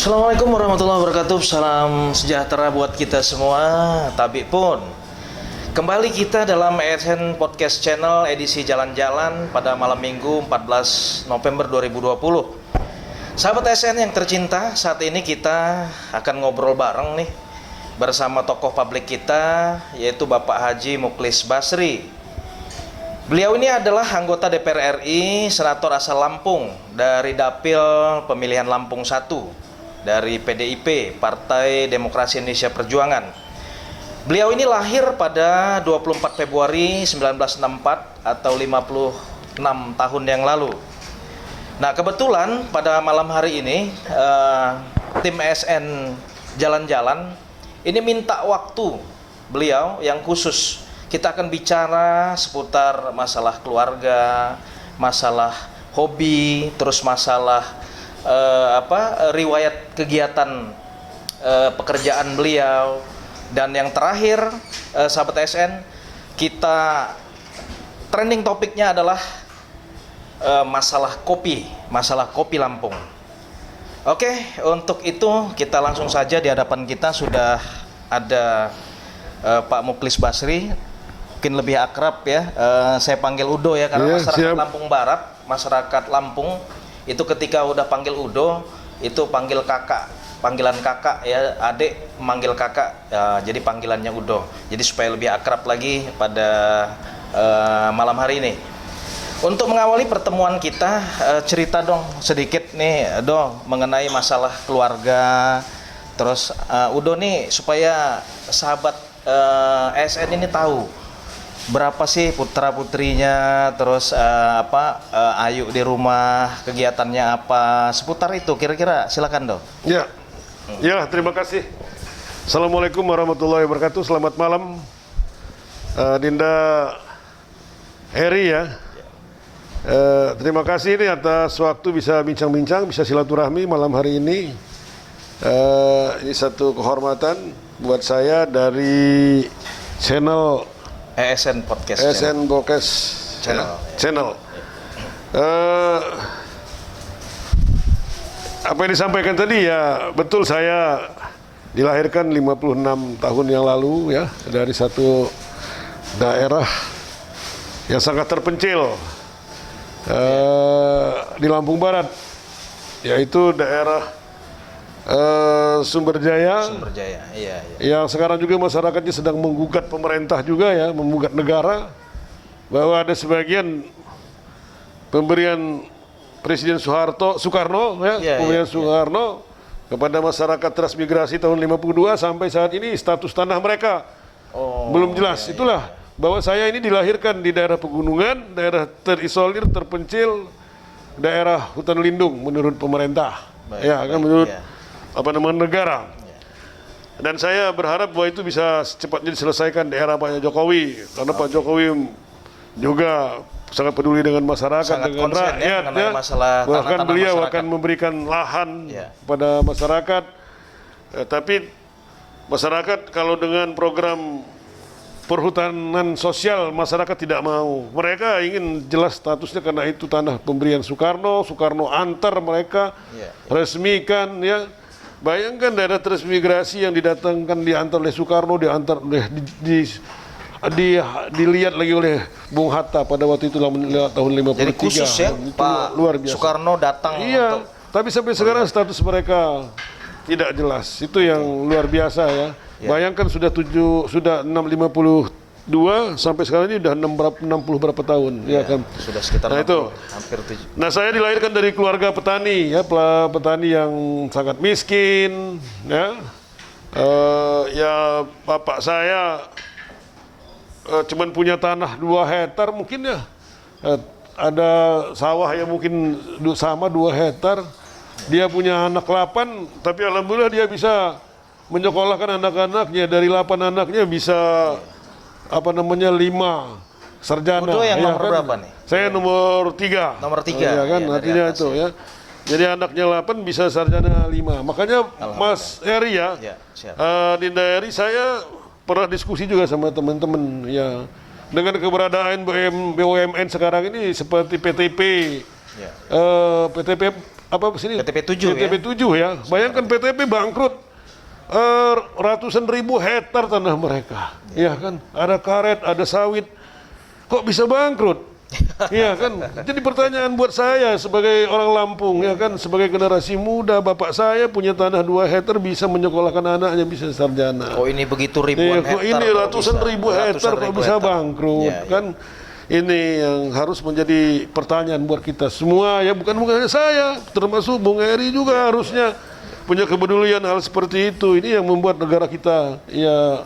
Assalamualaikum warahmatullahi wabarakatuh. Salam sejahtera buat kita semua. Tabi pun kembali kita dalam ASN Podcast Channel edisi jalan-jalan pada malam Minggu 14 November 2020. Sahabat ASN yang tercinta, saat ini kita akan ngobrol bareng nih bersama tokoh publik kita, yaitu Bapak Haji Muklis Basri. Beliau ini adalah anggota DPR RI, senator asal Lampung dari Dapil Pemilihan Lampung 1 dari PDIP, Partai Demokrasi Indonesia Perjuangan. Beliau ini lahir pada 24 Februari 1964 atau 56 tahun yang lalu. Nah, kebetulan pada malam hari ini tim ASN Jalan-Jalan ini minta waktu beliau yang khusus. Kita akan bicara seputar masalah keluarga, masalah hobi, terus masalah riwayat kegiatan pekerjaan beliau, dan yang terakhir sahabat ASN, kita trending topiknya adalah masalah kopi Lampung. Oke, untuk itu kita langsung saja, di hadapan kita sudah ada Pak Muklis Basri, mungkin lebih akrab ya, saya panggil Udo ya, karena masyarakat siap. Lampung Barat, masyarakat Lampung itu ketika udah panggil Udo itu panggil kakak, panggilan kakak ya, adik manggil kakak ya, jadi panggilannya Udo, jadi supaya lebih akrab lagi pada malam hari ini. Untuk mengawali pertemuan kita, cerita dong sedikit nih Do mengenai masalah keluarga, terus Udo nih supaya sahabat ASN ini tahu berapa sih putra putrinya, terus Ayu di rumah kegiatannya apa, seputar itu kira-kira, silakan Do. Ya, terima kasih. Assalamualaikum warahmatullahi wabarakatuh. Selamat malam Dinda Heri ya. Terima kasih ini atas waktu bisa bincang-bincang, bisa silaturahmi malam hari ini. Ini satu kehormatan buat saya dari channel ASN Podcast Channel. Apa yang disampaikan tadi ya betul, saya dilahirkan 56 tahun yang lalu ya, dari satu daerah yang sangat terpencil di Lampung Barat, yaitu daerah Sumber Jaya, iya. Yang sekarang juga masyarakatnya sedang menggugat pemerintah juga ya, menggugat negara, bahwa ada sebagian pemberian Presiden Soekarno ya, Soekarno kepada masyarakat transmigrasi tahun 52 sampai saat ini status tanah mereka belum jelas. Itulah bahwa saya ini dilahirkan di daerah pegunungan, daerah terisolir, terpencil, daerah hutan lindung menurut pemerintah, menurut negara. Dan saya berharap bahwa itu bisa secepatnya diselesaikan di era Pak Jokowi, karena Pak Jokowi juga sangat peduli dengan masyarakat, sangat dengan rakyat ya. Bahkan beliau akan memberikan lahan pada masyarakat. Tapi masyarakat kalau dengan program perhutanan sosial, masyarakat tidak mau. Mereka ingin jelas statusnya karena itu tanah pemberian Soekarno antar mereka resmikan ya. Bayangkan daerah transmigrasi yang didatangkan, diantar oleh Soekarno, dilihat lagi oleh Bung Hatta pada waktu itu tahun 53. Jadi khusus ya, Pak luar biasa. Soekarno datang. Iya, tapi sampai sekarang status mereka tidak jelas. Itu yang luar biasa ya. Bayangkan sudah 652 sampai sekarang ini udah 60 berapa tahun ya kan. Sudah sekitar 60, hampir 7. Nah, saya dilahirkan dari keluarga petani ya, petani yang sangat miskin ya. Ya bapak saya cuman punya tanah 2 hektar mungkin ya. Ada sawah yang mungkin sama 2 hektar. Dia punya anak 8, tapi alhamdulillah dia bisa menyekolahkan anak-anaknya, dari 8 anaknya bisa 5 sarjana. Udo yang nomor kan? berapa nih? Saya nomor 3. Nomor 3. Ya kan, artinya itu ya. Jadi anaknya 8 bisa sarjana 5. Makanya Mas Eri ya, Dinda Eri, saya pernah diskusi juga sama teman-teman ya. Dengan keberadaan BUMN sekarang ini seperti PTP, PTP apa sini PTP 7 PTP 7 ya. Bayangkan PTP bangkrut. Ratusan ribu hektar tanah mereka. Ya kan, ada karet, ada sawit. Kok bisa bangkrut? Iya kan. Jadi pertanyaan buat saya sebagai orang Lampung ya kan, sebagai generasi muda, bapak saya punya tanah 2 hektar bisa menyekolahkan anaknya bisa sarjana. Oh ini begitu ribuan hektar. Kok ini ratusan ribu hektar kok bisa bangkrut kan? Ini yang harus menjadi pertanyaan buat kita semua ya, bukan hanya saya, termasuk Bung Eri juga harusnya punya kepedulian hal seperti itu. Ini yang membuat negara kita ya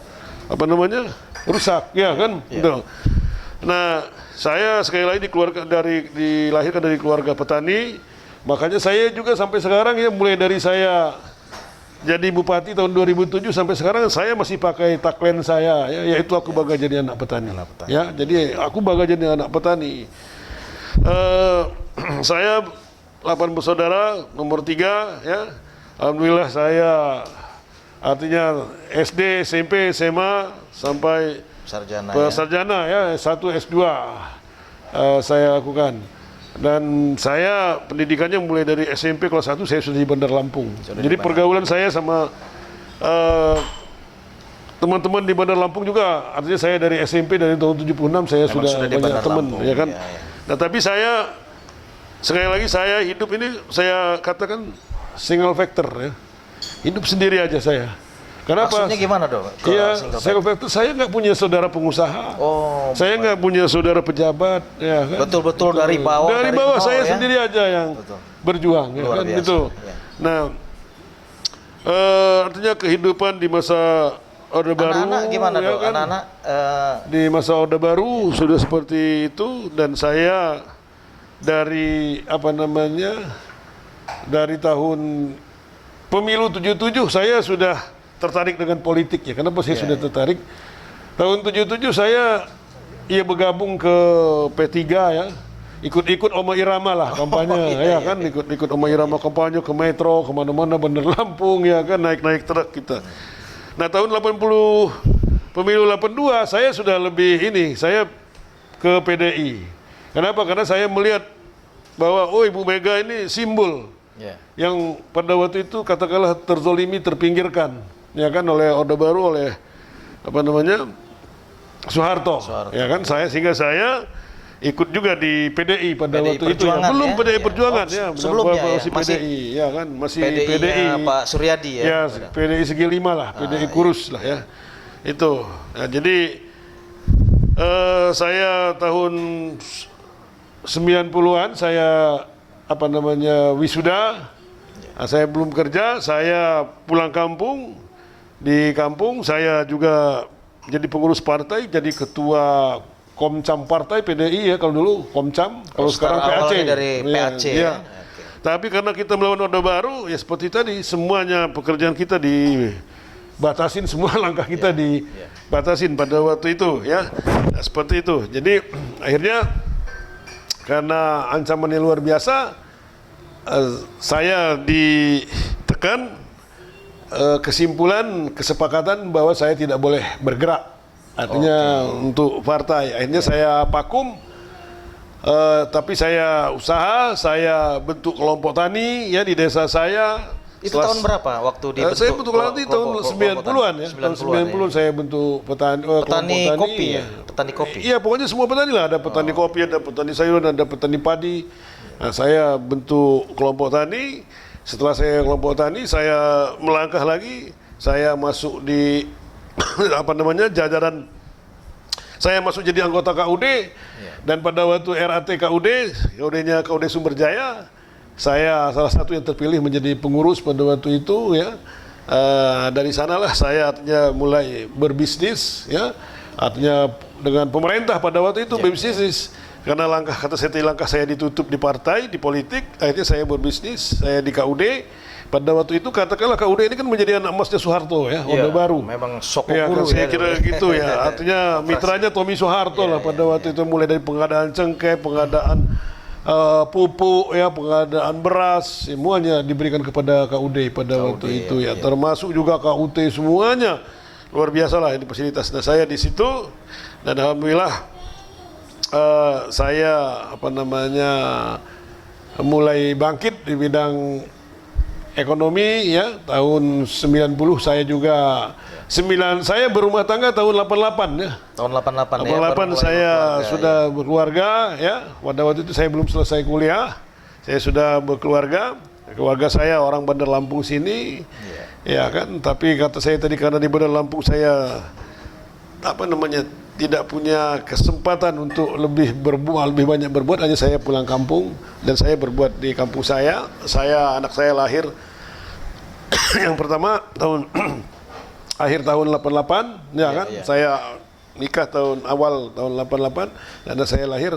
rusak ya kan. Gitu. Nah, saya sekali lagi dilahirkan dari keluarga petani, makanya saya juga sampai sekarang ya, mulai dari saya jadi bupati tahun 2007 sampai sekarang saya masih pakai tagline saya ya, yaitu aku bangga jadi anak petani. Ya, jadi aku bangga jadi anak petani. Saya 8 bersaudara, nomor 3 ya. Alhamdulillah saya artinya SD, SMP, SMA sampai sarjana ya, S1, S2 saya lakukan. Dan saya pendidikannya mulai dari SMP kelas 1 saya sudah di Bandar Lampung. Jadi pergaulan saya sama teman-teman di Bandar Lampung juga, artinya saya dari SMP dari tahun 76 saya sudah banyak teman ya kan. Nah, tapi saya sekali lagi saya hidup ini saya katakan single factor ya. Hidup sendiri aja saya. Kenapa? Maksudnya gimana dong? Iya, saya nggak punya saudara pengusaha. Saya nggak punya saudara pejabat. Ya, kan? Betul-betul dari bawah. Dari bawah saya ya? Sendiri aja yang berjuang. Ya, kan? Gitu. Ya. Nah, artinya kehidupan di masa Orde Baru. Anak-anak gimana ya, dong? kan? Anak-anak di masa Orde Baru sudah seperti itu, dan saya dari dari tahun pemilu 77 saya sudah tertarik dengan politik ya. Kenapa saya sudah tertarik? Tahun 77 saya bergabung ke P3 ya. Ikut-ikut Oma Irama lah kampanye kan. Ikut Oma Irama kampanye ke Metro, kemana-mana Bandar Lampung ya kan, naik-naik truk kita. Nah tahun 80 pemilu 82 saya sudah saya ke PDI. Kenapa? Karena saya melihat bahwa Ibu Mega ini simbol yang pada waktu itu katakanlah terzolimi, terpinggirkan ya kan oleh Orde Baru, oleh Soeharto. Ya kan, sehingga saya ikut juga di PDI pada waktu itu ya. Belum ya? PDI Perjuangan ya, sebelumnya masih PDI ya kan, masih PDI Pak Suryadi ya. Ya, PDI segi 5 lah, PDI kurus lah ya. Itu. Nah, jadi saya tahun 90-an saya wisuda. Nah, saya belum kerja, saya pulang kampung. Di kampung saya juga jadi pengurus partai, jadi ketua Komcam partai PDI ya, kalau dulu Komcam, kalau sekarang PAC. Dari PAC ya. Tapi karena kita melawan Orde Baru ya seperti tadi, semuanya pekerjaan kita dibatasin, semua langkah kita dibatasin pada waktu itu ya. Nah, seperti itu. Jadi akhirnya karena ancamannya luar biasa, saya ditekan, kesepakatan bahwa saya tidak boleh bergerak, artinya untuk partai. Akhirnya saya vakum, tapi saya usaha, saya bentuk kelompok tani ya di desa saya. Itu tahun berapa waktu dibentuk? Saya bentuk kelompok tani tahun 90-an ya. Tahun 90 saya bentuk petani kopi ya. Petani kopi. Iya, pokoknya semua petani lah, ada petani kopi, ada petani sayuran, ada petani padi. Nah, saya bentuk kelompok tani. Setelah saya kelompok tani, saya melangkah lagi, saya masuk di jajaran, saya masuk jadi anggota KUD, dan pada waktu RAT KUD, KUD-nya KUD Sumberjaya, saya salah satu yang terpilih menjadi pengurus pada waktu itu ya. Dari sanalah saya artinya mulai berbisnis ya, artinya dengan pemerintah pada waktu itu berbisnis. Karena langkah saya ditutup di partai, di politik, akhirnya saya berbisnis, saya di KUD. Pada waktu itu katakanlah KUD ini kan menjadi anak emasnya Soeharto ya, Orde Baru. Memang sokok ya, guru saya kira gitu ya. Artinya mitranya Tommy Soeharto lah pada waktu itu, mulai dari pengadaan cengkeh, pengadaan pupuk ya, pengadaan beras, semuanya diberikan kepada KUD pada waktu itu ya. Termasuk juga KUT, semuanya luar biasa lah ini fasilitas. Nah, saya di situ dan alhamdulillah saya mulai bangkit di bidang ekonomi ya. Tahun 90 saya juga saya berumah tangga tahun 88 ya. Tahun 88 ya. 88 saya sudah berkeluarga ya. Pada waktu itu saya belum selesai kuliah. Saya sudah berkeluarga. Keluarga saya orang Bandar Lampung sini. Ya kan, tapi kata saya tadi karena di Bandar Lampung saya tidak punya kesempatan untuk lebih banyak berbuat, hanya saya pulang kampung dan saya berbuat di kampung saya. Anak saya lahir yang pertama akhir tahun 88 ya kan. Saya nikah awal tahun 88 dan anak saya lahir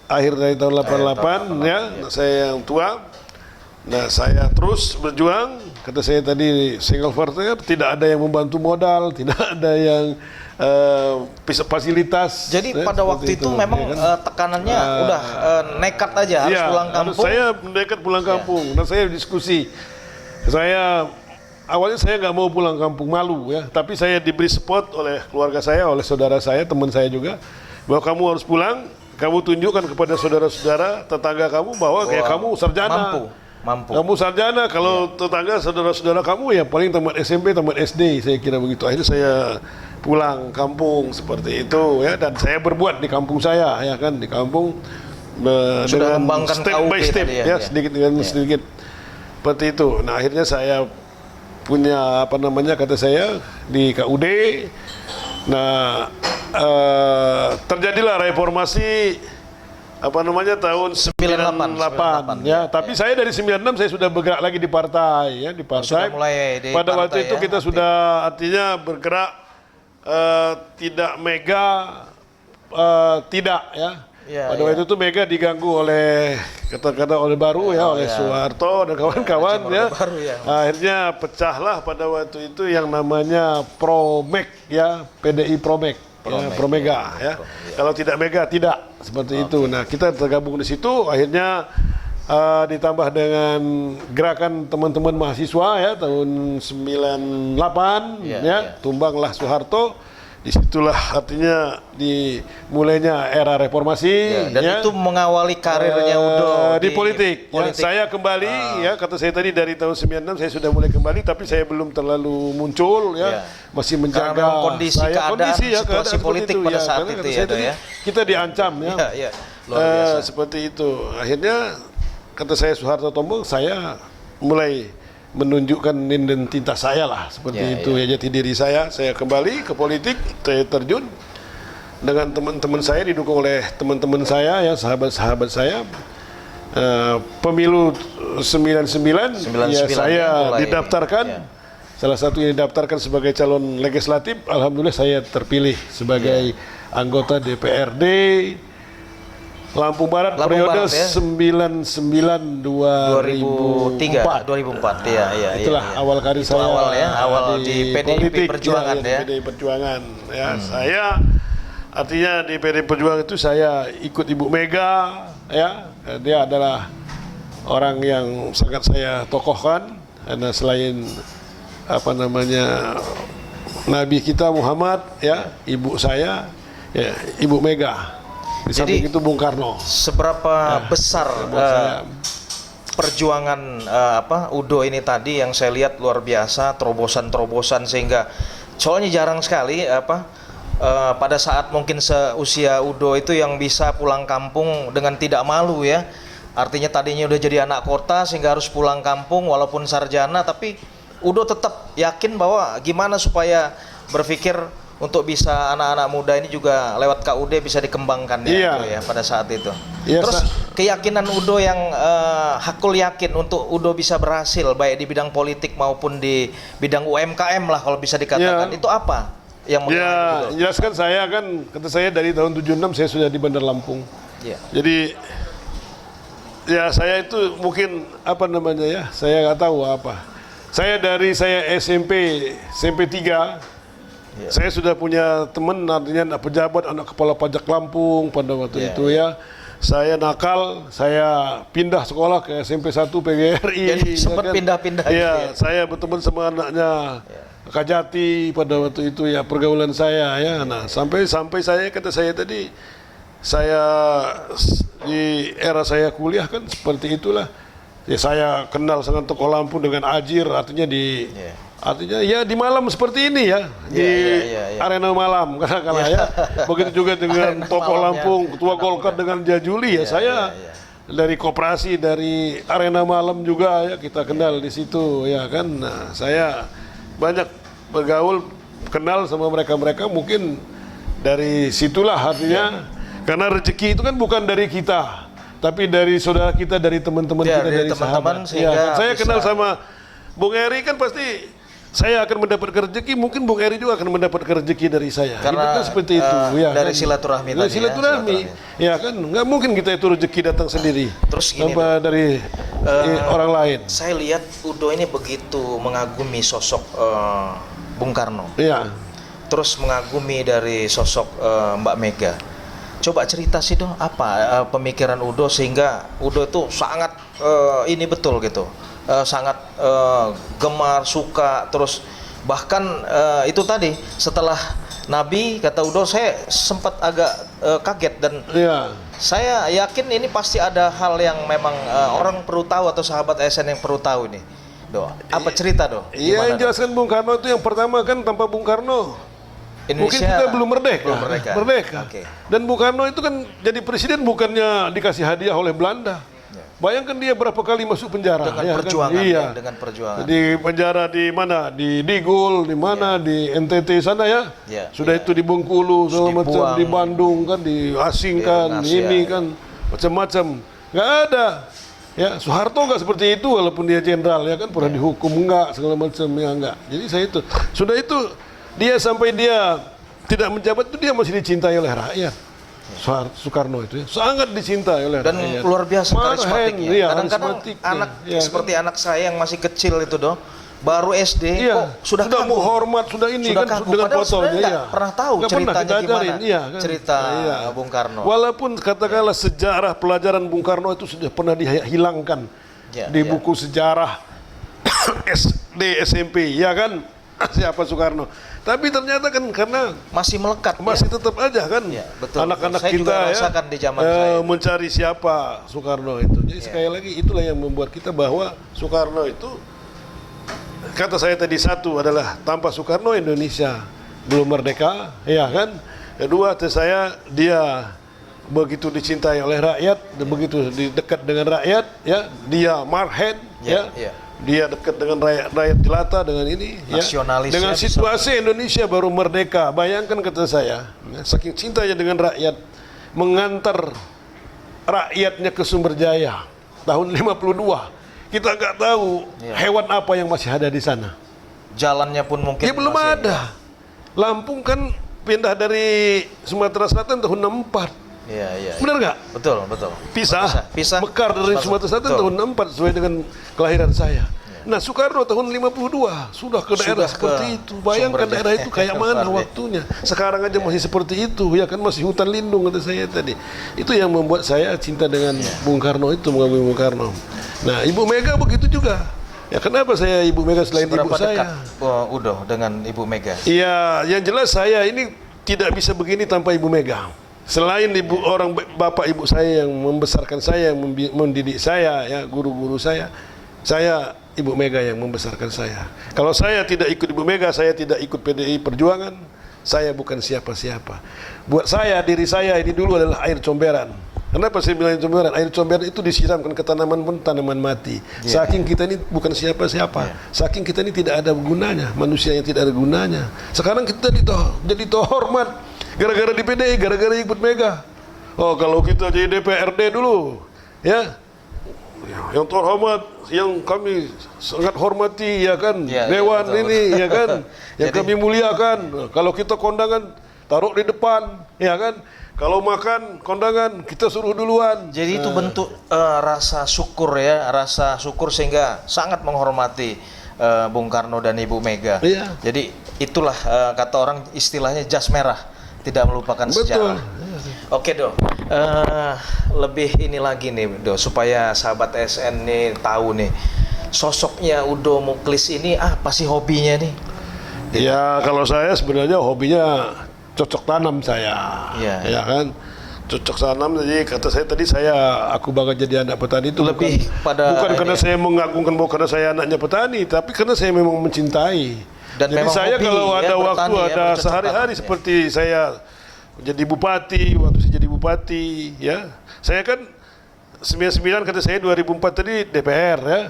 akhir dari tahun 88 ya. Saya yang tua. Nah, saya terus berjuang. Kata saya tadi, single volunteer tidak ada yang membantu modal, tidak ada yang fasilitas. Jadi pada waktu itu memang ya kan? Tekanannya udah nekat aja harus pulang kampung. Saya nekat pulang kampung. Dan saya diskusi. Awalnya saya nggak mau pulang kampung, malu ya. Tapi saya diberi support oleh keluarga saya, oleh saudara saya, teman saya juga, bahwa kamu harus pulang. Kamu tunjukkan kepada saudara-saudara tetangga kamu bahwa kayak kamu sarjana. Mampu. Kamu sarjana, kalau tetangga saudara-saudara kamu ya paling tamat SMP, tamat SD, saya kira begitu. Akhirnya saya pulang kampung seperti itu ya, dan saya berbuat di kampung saya ya kan, di kampung sudah dengan step by step ya, sedikit dengan sedikit seperti itu. Nah, akhirnya saya punya kata saya di KUD. Nah, terjadilah reformasi tahun 98 ya. Tapi saya dari 96 saya sudah bergerak lagi di partai ya, di partai. Pada waktu itu kita sudah artinya bergerak tidak mega tidak ya. Pada waktu itu mega diganggu oleh kata-kata oleh baru ya, oleh Soeharto dan kawan-kawan ya. Akhirnya pecahlah pada waktu itu yang namanya Promek ya, PDI Promek. Promega ya. Kalau tidak mega tidak seperti itu. Nah, kita tergabung di situ. Akhirnya ditambah dengan gerakan teman-teman mahasiswa ya tahun 98 tumbanglah Soeharto. Disitulah artinya dimulainya era reformasi dan itu mengawali karirnya Udo di politik. Ya, saya kembali ya, kata saya tadi dari tahun 96 saya sudah mulai kembali, tapi saya belum terlalu muncul ya, masih menjaga kondisi situasi politik pada saat itu ya. Kita diancam ya. Luar biasa. Seperti itu. Akhirnya kata saya Soeharto Tombong, saya mulai menunjukkan identitas saya lah seperti itu ya, jati diri saya kembali ke politik, saya terjun dengan teman-teman saya, didukung oleh teman-teman saya ya, sahabat-sahabat saya. Pemilu 99 ya, saya didaftarkan, salah satu yang didaftarkan sebagai calon legislatif. Alhamdulillah saya terpilih sebagai anggota DPRD Lampung Barat periode 99-2004 ya. Itulah awal karir saya. Awal di PDIP Perjuangan ya. PDIP Perjuangan ya. Saya artinya di PDIP Perjuangan itu saya ikut Ibu Mega ya. Dia adalah orang yang sangat saya tokohkan, karena selain Nabi kita Muhammad ya, ibu saya ya, Ibu Mega. Di samping itu Bung Karno. Seberapa besar perjuangan Udo ini tadi yang saya lihat luar biasa, terobosan-terobosan, sehingga soalnya jarang sekali pada saat mungkin seusia Udo itu yang bisa pulang kampung dengan tidak malu ya. Artinya tadinya udah jadi anak kota sehingga harus pulang kampung walaupun sarjana, tapi Udo tetap yakin bahwa gimana supaya berpikir untuk bisa anak-anak muda ini juga lewat KUD bisa dikembangkan ya pada saat itu. Terus keyakinan Udo yang Hakul yakin untuk Udo bisa berhasil baik di bidang politik maupun di bidang UMKM lah kalau bisa dikatakan, itu apa yang jelaskan? Saya kan, kata saya dari tahun 76 saya sudah di Bandar Lampung. Jadi ya saya itu mungkin saya nggak tahu apa. Saya dari SMP 3 saya sudah punya teman, artinya pejabat, anak kepala pajak Lampung pada waktu itu ya. Saya nakal, saya pindah sekolah ke SMP 1 PGRI. Jadi sempat pindah-pindah. Iya, saya berteman sama anaknya Kajati pada waktu itu ya, pergaulan saya ya. Nah, sampai saya, kata saya tadi, saya di era saya kuliah kan seperti itulah. Ya, saya kenal dengan tokoh Lampung dengan Ajir, artinya artinya ya di malam seperti ini ya, di arena malam kadang-kadang ya. Begitu juga dengan tokoh Lampung, ketua Golkar dengan Jajuli ya, saya dari koperasi, dari arena malam juga ya, kita kenal di situ ya kan. Nah, saya banyak bergaul, kenal sama mereka-mereka, mungkin dari situlah artinya, karena rezeki itu kan bukan dari kita, tapi dari saudara kita, dari teman-teman kita, dari sahabat. Ya, kan? Saya kenal sama Bung Eri kan pasti saya akan mendapat rezeki, mungkin Bung Eri juga akan mendapat rezeki dari saya. Karena kan seperti itu, ya dari kan? silaturahmi Dari tadi silaturahmi, ya kan, nggak mungkin kita itu rezeki datang sendiri. Terus gini tanpa dari orang lain. Saya lihat Udo ini begitu mengagumi sosok Bung Karno. Iya. Terus mengagumi dari sosok Mbak Mega. Coba cerita sih dong, apa pemikiran Udo sehingga Udo itu sangat ini betul gitu, sangat gemar, suka, terus bahkan itu tadi setelah Nabi kata Udo, saya sempat agak kaget dan saya yakin ini pasti ada hal yang memang orang perlu tahu atau sahabat ASN yang perlu tahu ini. Do, apa cerita do? Iya, yang jelaskan Bung Karno itu yang pertama kan, tanpa Bung Karno Indonesia mungkin kita belum merdeka. Okay. Dan Bung Karno itu kan jadi presiden bukannya dikasih hadiah oleh Belanda. Bayangkan dia berapa kali masuk penjara dengan perjuangan, kan? Iya. Dengan perjuangan. Di penjara di mana? Di Digul, di mana? Di NTT sana ya. Sudah itu di Bengkulu, segala macam, di Bandung kan, diasingkan, ini kan macam-macam. Nggak ada. Ya, Soeharto nggak seperti itu, walaupun dia jenderal ya kan, pernah dihukum enggak, segala macam ya enggak. Jadi saya itu sudah itu, dia sampai dia tidak menjabat itu dia masih dicintai oleh rakyat. Soekarno itu ya, sangat dicintai oleh dan rakyat. Luar biasa karismatiknya. Kadang-kadang anak seperti anak saya yang masih kecil itu baru SD kok sudah menghormat, sudah ini sudah kan kaku. dengan Padahal fotonya nggak pernah tahu ceritanya gimana, kan? cerita Bung Karno. Walaupun katakanlah sejarah pelajaran Bung Karno itu sudah pernah dihilangkan di buku sejarah SD, SMP, ya kan, siapa Soekarno. Tapi ternyata kan karena masih melekat, masih tetap aja kan, anak-anak kita di zaman saya mencari siapa Soekarno itu. Jadi sekali lagi itulah yang membuat kita bahwa Soekarno itu, kata saya tadi, satu adalah tanpa Soekarno Indonesia belum merdeka, ya kan. Kedua, saya dia begitu dicintai oleh rakyat, begitu dekat dengan rakyat, ya, dia marhen, dia dekat dengan rakyat jelata, dengan ini, dengan situasi Indonesia baru merdeka. Bayangkan, kata saya, saking cintanya dengan rakyat, mengantar rakyatnya ke Sumber Jaya tahun 52. Kita nggak tahu hewan apa yang masih ada di sana. Jalannya pun mungkin belum ada. Lampung kan pindah dari Sumatera Selatan tahun 64. Benar nggak? Betul. Pisah. Mekar dari Sumatera Selatan tahun 64 sesuai dengan kelahiran saya. Nah, Soekarno tahun 52 sudah ke daerah seperti itu. Bayangkan daerah itu kayak mana waktunya. Sekarang aja masih seperti itu, ya kan, masih hutan lindung, kata saya tadi. Itu yang membuat saya cinta dengan Bung Karno itu, mengagumi Bung Karno. Nah, Ibu Mega begitu juga. Ya, kenapa saya Ibu Mega selain ibu saya? Udo dengan Ibu Mega. Iya, yang jelas saya ini tidak bisa begini tanpa Ibu Mega. Selain bapak ibu saya yang membesarkan saya, yang mendidik saya, ya, guru-guru saya Ibu Mega yang membesarkan saya. Kalau saya tidak ikut Ibu Mega, saya tidak ikut PDI Perjuangan, saya bukan siapa-siapa. Buat saya, diri saya ini dulu adalah air comberan. Kenapa saya bilang comberan? Air comberan itu disiramkan ke tanaman pun tanaman mati. Saking kita ini bukan siapa-siapa, saking kita ini tidak ada gunanya, manusia yang tidak ada gunanya. Sekarang kita jadi terhormat gara-gara di PDI, gara-gara ikut Mega. Oh, kalau kita jadi DPRD dulu, ya, yang terhormat, yang kami sangat hormati, ya kan, dewan betul. Ini ya kan, yang kami muliakan. Kalau kita kondangan taruh di depan, ya kan. Kalau makan kondangan kita suruh duluan. Jadi itu bentuk rasa syukur, ya, rasa syukur sehingga sangat menghormati Bung Karno dan Ibu Mega. Jadi itulah kata orang istilahnya jas merah, tidak melupakan sejarah. Oke, Do. Lebih ini lagi nih, Do, supaya sahabat SN nih tahu nih sosoknya Udo Muklis ini apa sih hobinya nih? Ya, kalau saya sebenarnya hobinya cocok tanam saya, ya kan. cocok tanam. Jadi kata saya tadi aku bangga jadi anak petani itu lebih bukan karena saya mengagungkan bahwa karena saya anaknya petani, tapi karena saya memang mencintai. Dan jadi saya hobi, kalau ada bertani, waktu ada sehari-hari seperti saya jadi bupati, waktu saya jadi bupati ya, saya kan 99 kata saya 2004 tadi DPR ya,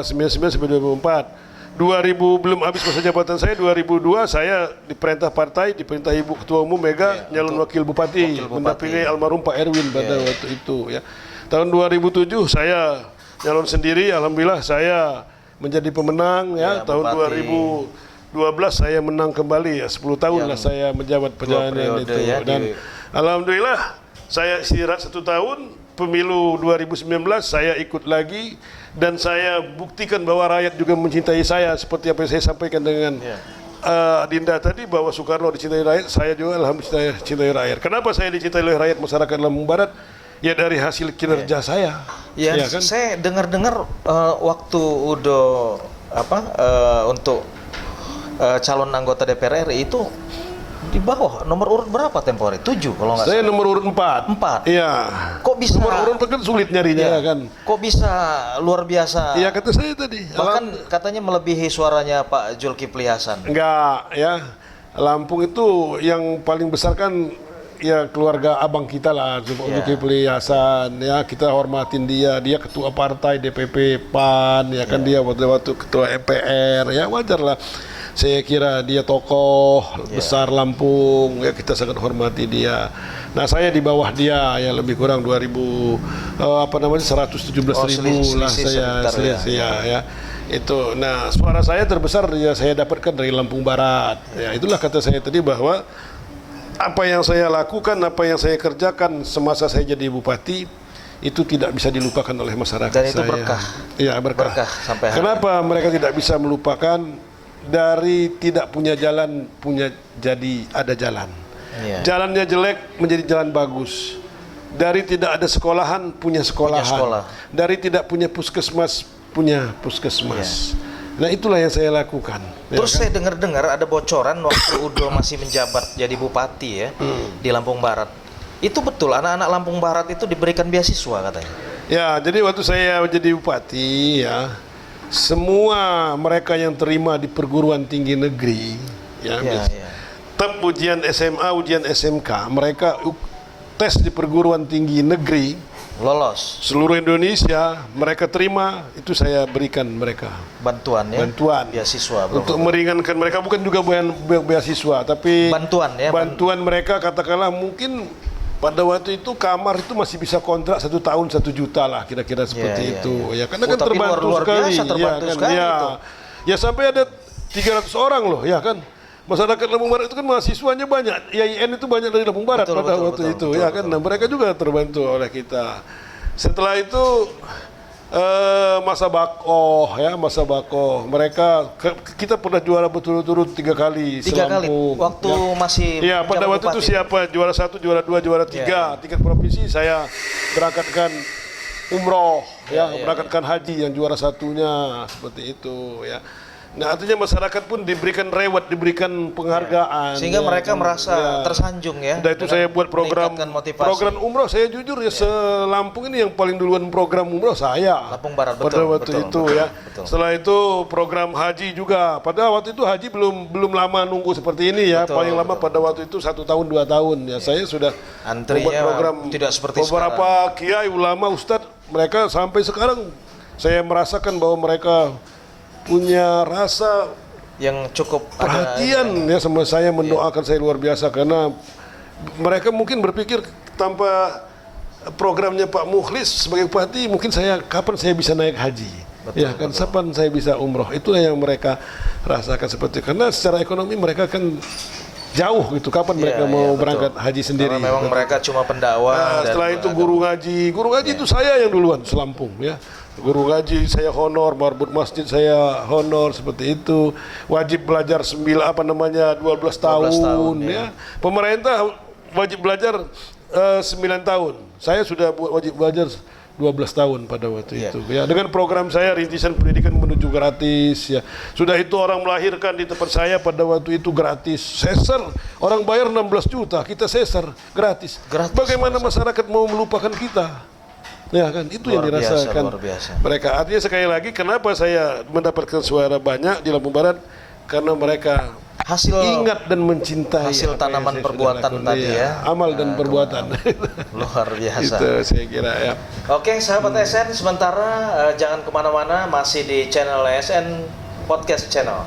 99 sampai 2004. 2000 belum habis masa jabatan saya, 2002 saya diperintah partai, diperintah Ibu Ketua Umum Mega nyalon wakil bupati, mendampingi almarhum Pak Erwin pada waktu itu ya. Tahun 2007 saya nyalon sendiri, alhamdulillah saya menjadi pemenang ya. Tahun 2012 saya menang kembali ya, 10 tahun lah saya menjabat perjalanan itu ya, dan alhamdulillah saya istirahat 1 tahun. Pemilu 2019 saya ikut lagi dan saya buktikan bahwa rakyat juga mencintai saya seperti apa yang saya sampaikan dengan Dinda tadi, bahwa Soekarno dicintai rakyat, saya juga alhamdulillah dicintai rakyat. Kenapa saya dicintai oleh rakyat masyarakat Lampung Barat? Ya dari hasil kinerja saya. Ya, kan? Saya dengar-dengar waktu Udo untuk calon anggota DPR RI itu di bawah nomor urut berapa tempo hari? 7 kalau nggak salah. Saya nomor urut 4. Iya. Kok bisa? Nomor urut 4 kan sulit nyarinya kan. Kok bisa luar biasa? Iya kata saya tadi. Bahkan katanya melebihi suaranya Pak Zulkifli Hasan. Enggak ya. Lampung itu yang paling besar kan ya keluarga abang kita lah, Zulkifli Hasan ya, kita hormatin dia ketua partai DPP PAN ya kan, dia waktu ketua MPR ya, wajar lah. Saya kira dia tokoh besar Lampung ya, kita sangat hormati dia. Nah saya di bawah dia ya lebih kurang 117.000 lah saya ya. Itu. Nah suara saya terbesar ya saya dapatkan dari Lampung Barat ya. Itulah kata saya tadi bahwa apa yang saya lakukan, apa yang saya kerjakan semasa saya jadi bupati itu tidak bisa dilupakan oleh masyarakat. Dan itu berkah. Iya berkah sampai hari. Kenapa mereka tidak bisa melupakan? Dari tidak punya jalan jadi ada jalan. Jalannya jelek menjadi jalan bagus. Dari tidak ada sekolahan punya sekolahan. Dari tidak punya puskesmas punya puskesmas. Nah itulah yang saya lakukan. Terus saya dengar-dengar ada bocoran waktu Udo masih menjabat jadi bupati ya di Lampung Barat. Itu betul anak-anak Lampung Barat itu diberikan beasiswa katanya. Ya jadi waktu saya jadi bupati ya, semua mereka yang terima di perguruan tinggi negeri tetap ujian SMA, ujian SMK, mereka tes di perguruan tinggi negeri lolos seluruh Indonesia, mereka terima, itu saya berikan mereka bantuan beasiswa untuk meringankan mereka, bukan juga beasiswa tapi bantuan mereka. Katakanlah mungkin pada waktu itu kamar itu masih bisa kontrak 1 tahun 1 juta lah kira-kira seperti itu ya, karena kan terbantu sekali ya sampai ada 300 orang loh ya kan. Masyarakat Lampung Barat itu kan mahasiswanya banyak, IAIN itu banyak dari Lampung Barat pada waktu itu ya kan. Nah mereka juga terbantu oleh kita. Setelah itu masa bakoh mereka kita pernah juara berturut-turut 3 kali Selampung. Waktu masih pada waktu itu siapa juara 1, juara 2, juara 3 tingkat provinsi, saya berangkatkan umroh berangkatkan haji yang juara 1-nya seperti itu ya. Nah artinya masyarakat pun diberikan reward, diberikan penghargaan sehingga mereka merasa tersanjung ya. Dan itu saya buat program umroh, saya jujur ya se-Lampung ini yang paling duluan program umroh saya Lampung Barat pada waktu itu ya. Setelah itu program haji juga, pada waktu itu haji belum lama nunggu seperti ini ya. Paling lama pada waktu itu 1 tahun 2 tahun ya. Saya sudah membuat program tidak seperti beberapa kiai, ulama, ustadz, mereka sampai sekarang saya merasakan bahwa mereka punya rasa yang cukup perhatian ya sama saya, mendoakan saya luar biasa, karena mereka mungkin berpikir tanpa programnya Pak Mukhlis sebagai bupati mungkin kapan saya bisa naik haji, kapan saya bisa umroh. Itulah yang mereka rasakan seperti itu, karena secara ekonomi mereka kan jauh gitu, kapan mereka mau berangkat haji sendiri. Karena memang mereka cuma pendakwah. Setelah itu guru ngaji itu saya yang duluan Selampung ya. Guru ngaji saya honor, marbut masjid saya honor seperti itu. Wajib belajar 12 tahun ya. Pemerintah wajib belajar 9 tahun. Saya sudah wajib belajar 12 tahun pada waktu itu. Ya, dengan program saya rintisan pendidikan menuju gratis ya. Sudah itu orang melahirkan di tempat saya pada waktu itu gratis. Sesar, orang bayar 16 juta, kita sesar gratis. Bagaimana masyarakat mau melupakan kita? Ya kan, itu yang dirasakan mereka. Artinya sekali lagi kenapa saya mendapatkan suara banyak di Lampung Barat, karena mereka ingat dan mencintai hasil tanaman perbuatan tadi ya, amal dan perbuatan. Luar biasa. Itu saya kira ya. Oke, sahabat ASN, sementara jangan kemana-mana, masih di channel ASN Podcast Channel.